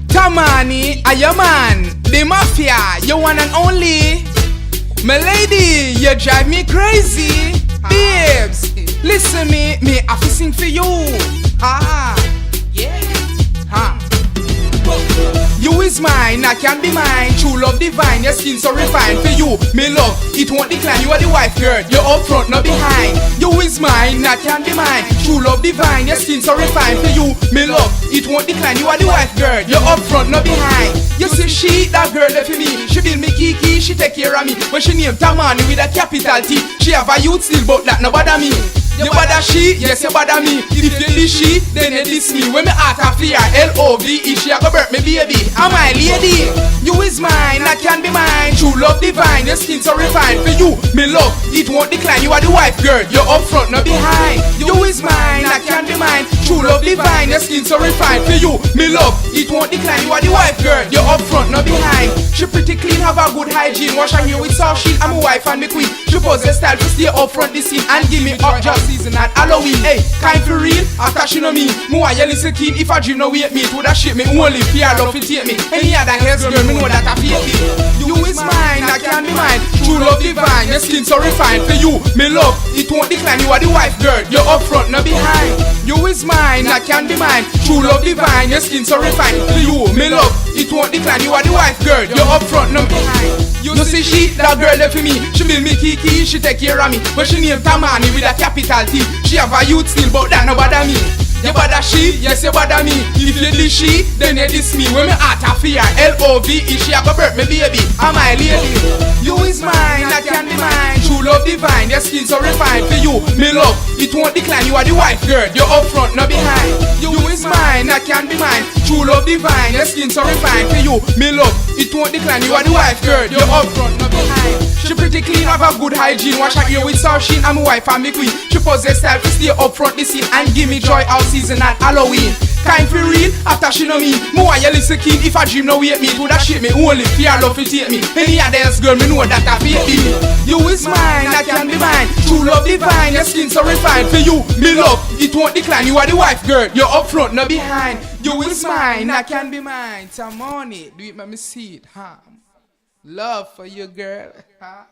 Tamani, are your man, the mafia, you one and only. My lady, you drive me crazy. Babes, listen me have to sing for you. You is mine, I can be mine. True love divine, your skin so refined. For you, me love, it won't decline. You are the wife, girl, you're up front, not behind. You is mine, I can be mine. True love divine, your skin so refined. For you, me love, it won't decline. You are the wife, girl, you're up front, not behind. You see she, that girl left for me. She build me kiki, she take care of me. When she named Tamani with a capital T. She have a youth still, but that no bother me. You bother she, yes you bother me. If you diss she, then you diss me. When me heart a fear, L-O-V-E, she a go birth me baby. I'm my lady, you is mine, I can be mine. True love divine, your skin so refined. For you, me love, it won't decline. You are the wife, girl, you're up front, not behind. You is mine, I can be mine. True love divine, your skin so refined. For you, me love, it won't decline. You are the wife, girl, you're up front, not behind. She pretty clean, have a good hygiene. Wash her hair with soft sheet, I'm a wife and me queen. She possess style to stay up front the scene and give me up just season at Halloween. Hey, kind for real, after she know me. More you listen keen, if I dream no wait me. To that shit me only fear love to take me. Any other hairs girl, me know that I feel me. You is mine, I can be mine. True love divine, your skin so refined. For you, me love, it won't decline. You are the wife, girl, you're up front, not behind. You is mine, I can be mine. True love divine, your skin so refined. For you, me love, it won't decline. You are the wife, girl, you're up front, not behind. You see she, that girl left for me. She build me kiki, she take care of me. But she named Tamani with a capital T. She have a youth still, but that no bother me. You bother she, yes you bother me. If you diss she, then you diss me. When me heart a fear, L-O-V-E, she a go birth me baby. I'm my lady. You is mine, I can be mine. True love divine, your skin so refined. For you, me love, it won't decline. You are the wife, girl, you're up front, not behind. You is mine, I can be mine. True love divine, your skin so refined. For you, me love, it won't decline. You are the wife, girl, you're up front, not behind. She pretty clean, have a good hygiene. Wash her hair with soft sheen, I'm a wife and me queen. She possess style to stay up front the scene and give me joy all season at Halloween. Kind for real, after she know me. More you listen keen, if I dream no wait me. To that shit me only fear love to take me. Any other else girl, me know that I feel me. You is mine, I can be mine. True love divine, your skin so refined. For you, me love, it won't decline. You are the wife, girl, you're up front, not behind. You is mine, I can be mine. Tamani, do it, let me see it, huh? Love for you, girl, huh?